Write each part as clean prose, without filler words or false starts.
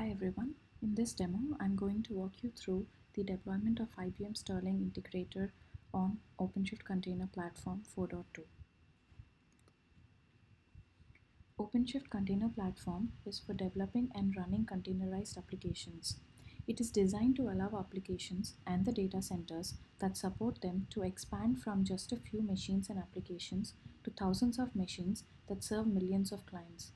Hi everyone, in this demo I'm going to walk you through the deployment of IBM Sterling Integrator on OpenShift Container Platform 4.2. OpenShift Container Platform is for developing and running containerized applications. It is designed to allow applications and the data centers that support them to expand from just a few machines and applications to thousands of machines that serve millions of clients.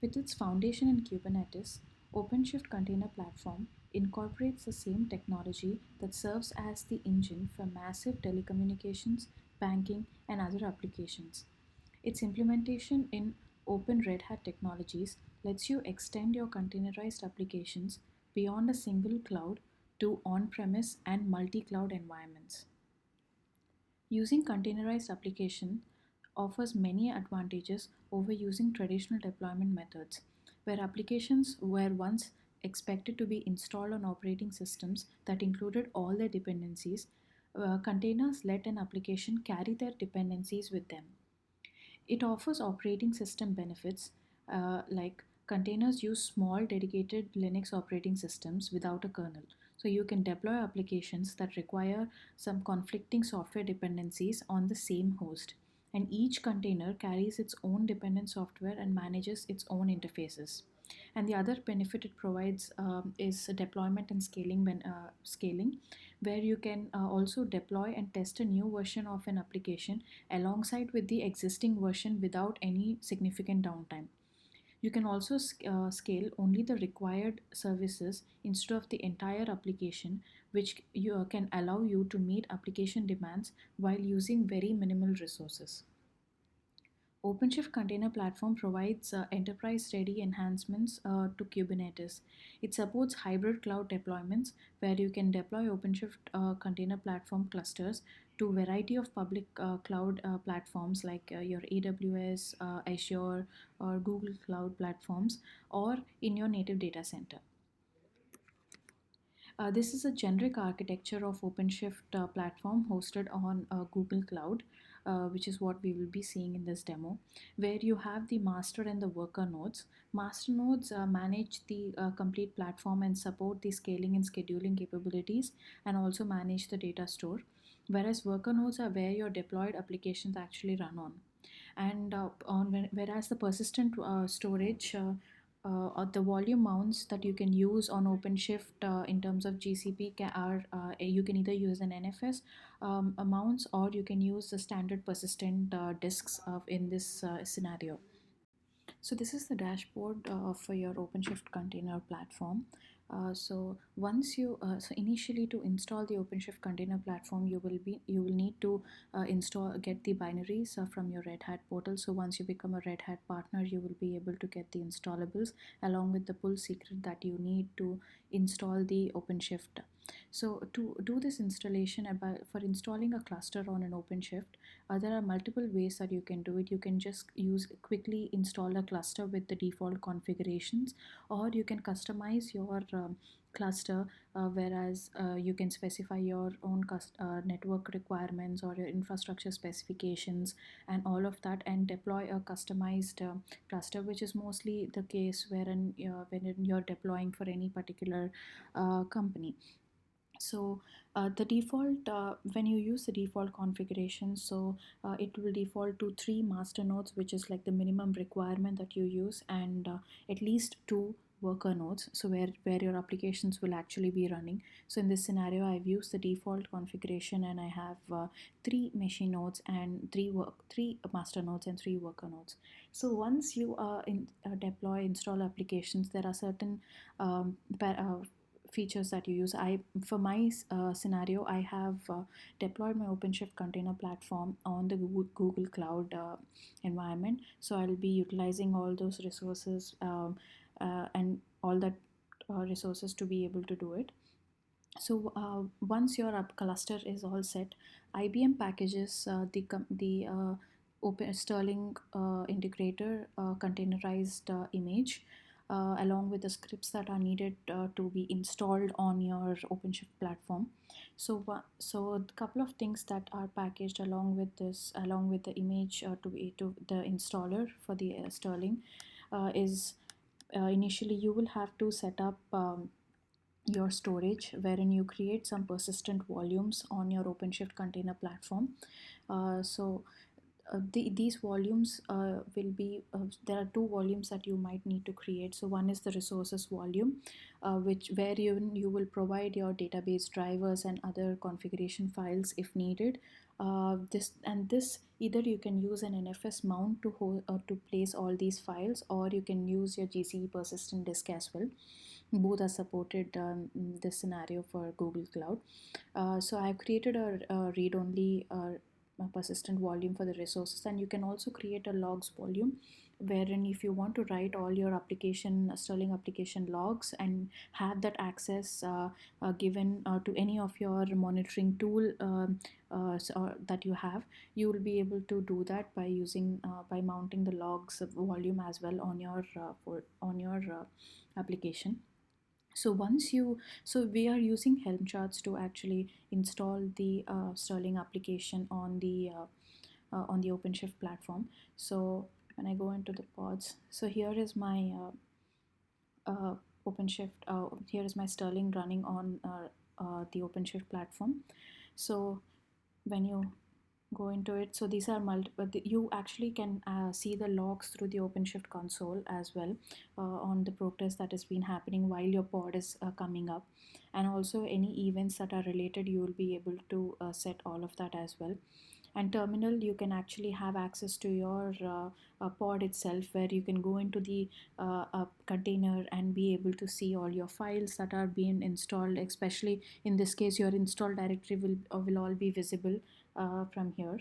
With its foundation in Kubernetes, OpenShift Container Platform incorporates the same technology that serves as the engine for massive telecommunications, banking, and other applications. Its implementation in Open Red Hat technologies lets you extend your containerized applications beyond a single cloud to on premise and multi cloud environments. Using containerized application offers many advantages over using traditional deployment methods, where applications were once expected to be installed on operating systems that included all their dependencies. Containers let an application carry their dependencies with them. It offers operating system benefits like containers use small dedicated Linux operating systems without a kernel. So you can deploy applications that require some conflicting software dependencies on the same host. And each container carries its own dependent software and manages its own interfaces. And the other benefit it provides is deployment and scaling, where you can also deploy and test a new version of an application alongside with the existing version without any significant downtime. You can also scale only the required services instead of the entire application, which can allow you to meet application demands while using very minimal resources. OpenShift Container Platform provides enterprise-ready enhancements to Kubernetes. It supports hybrid cloud deployments where you can deploy OpenShift Container Platform clusters to a variety of public cloud platforms like your AWS, Azure, or Google Cloud platforms, or in your native data center. This is a generic architecture of OpenShift platform hosted on Google Cloud, which is what we will be seeing in this demo, where you have the master and the worker nodes. Master nodes manage the complete platform and support the scaling and scheduling capabilities and also manage the data store, whereas worker nodes are where your deployed applications actually run on. And whereas the persistent storage or the volume mounts that you can use on OpenShift in terms of GCP are you can either use an NFS mounts or you can use the standard persistent disks in this scenario. So this is the dashboard for your OpenShift container platform. So initially to install the OpenShift container platform, you will need to get the binaries from your Red Hat portal. So once you become a Red Hat partner, you will be able to get the installables along with the pull secret that you need to install the OpenShift. So to do this installation for installing a cluster on an OpenShift, there are multiple ways that you can do it. You can just quickly install a cluster with the default configurations, or you can customize your cluster, whereas you can specify your own network requirements or your infrastructure specifications and all of that, and deploy a customized cluster, which is mostly the case when you're deploying for any particular company. So the default when you use the default configuration, so it will default to 3 master nodes, which is like the minimum requirement that you use, and at least 2 worker nodes, so where your applications will actually be running. So in this scenario I've used the default configuration and I have 3 machine nodes and 3 master nodes and 3 worker nodes. So once you deploy install applications, there are certain features that you use. For my scenario, I have deployed my OpenShift container platform on the Google Cloud environment. So I'll be utilizing all those resources and all that resources to be able to do it. So once your cluster is all set, IBM packages the Open Sterling integrator containerized image along with the scripts that are needed to be installed on your OpenShift platform. So a couple of things that are packaged along with this, along with the image to the installer for the Sterling is initially you will have to set up your storage, wherein you create some persistent volumes on your OpenShift container platform. These volumes will be there are two volumes that you might need to create. So one is the resources volume, which where you will provide your database drivers and other configuration files if needed. This either you can use an NFS mount to place all these files, or you can use your GCE persistent disk as well. Both are supported in this scenario for Google Cloud. So I've created a read-only a persistent volume for the resources, and you can also create a logs volume, wherein if you want to write all your application Sterling application logs and have that access given to any of your monitoring tool that you have, you will be able to do that by using by mounting the logs volume as well on your application. So we are using Helm charts to actually install the Sterling application on the OpenShift platform. So when I go into the pods, so here is my uh, OpenShift. Here is my Sterling running on the OpenShift platform. So when you go into it, so these are multiple, you actually can see the logs through the OpenShift console as well, on the progress that has been happening while your pod is coming up, and also any events that are related, you will be able to set all of that as well. And terminal, you can actually have access to your pod itself, where you can go into the container and be able to see all your files that are being installed. Especially in this case, your install directory will all be visible from here.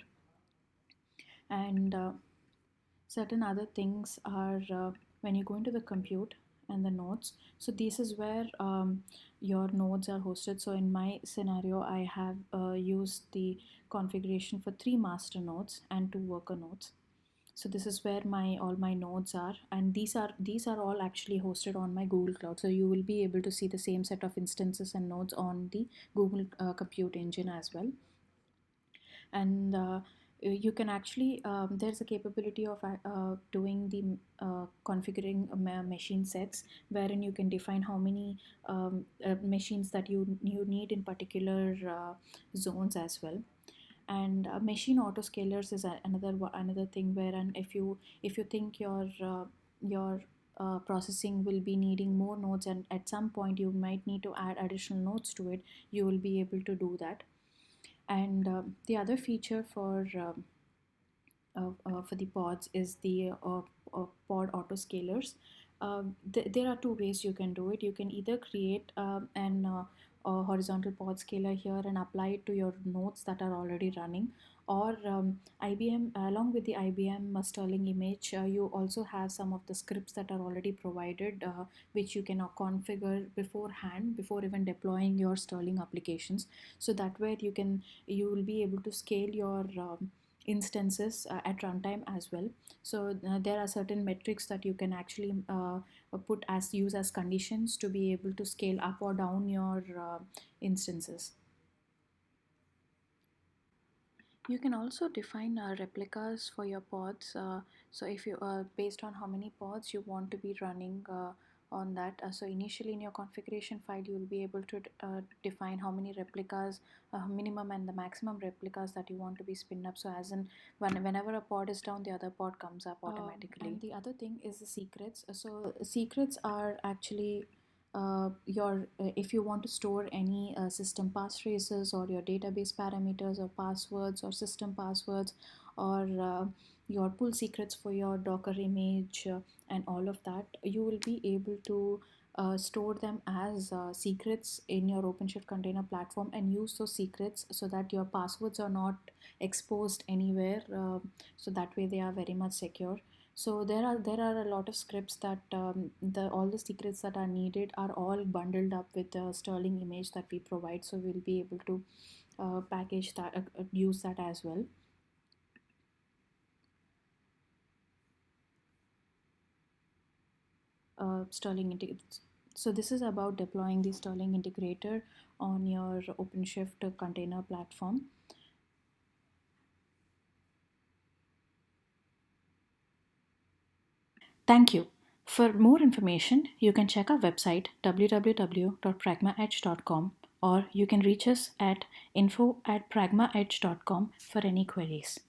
And certain other things are when you go into the compute and the nodes. So this is where your nodes are hosted. So in my scenario, I have used the configuration for 3 master nodes and 2 worker nodes. So this is where my all my nodes are, and these are all actually hosted on my Google Cloud. So you will be able to see the same set of instances and nodes on the Google Compute Engine as well. And you can actually there's a capability of doing the configuring machine sets, wherein you can define how many machines that you need in particular zones as well. And machine autoscalers is another thing, wherein if you think your processing will be needing more nodes, and at some point you might need to add additional nodes to it, you will be able to do that. And the other feature for the pods is the pod autoscalers. There are two ways you can do it. You can either create an a horizontal pod scaler here and apply it to your nodes that are already running, or IBM, along with the IBM Sterling image, you also have some of the scripts that are already provided, which you can configure beforehand before even deploying your Sterling applications. So that way you will be able to scale your instances at runtime as well. So there are certain metrics that you can actually put as use as conditions to be able to scale up or down your instances. You can also define replicas for your pods. So if you based on how many pods you want to be running on that. So initially in your configuration file, you will be able to define how many replicas, minimum and the maximum replicas that you want to be spin up. So as in whenever a pod is down, the other pod comes up automatically. And the other thing is the secrets. So secrets are actually your if you want to store any system passphrases or your database parameters or passwords or system passwords, or your pull secrets for your Docker image and all of that, you will be able to store them as secrets in your OpenShift container platform and use those secrets so that your passwords are not exposed anywhere. So that way they are very much secure. So there are a lot of scripts that the all the secrets that are needed are all bundled up with the Sterling image that we provide. So we'll be able to package that, use that as well. Sterling integrator. So this is about deploying the Sterling integrator on your OpenShift container platform. Thank you. For more information, you can check our website www.pragmaedge.com, or you can reach us at info@pragmaedge.com for any queries.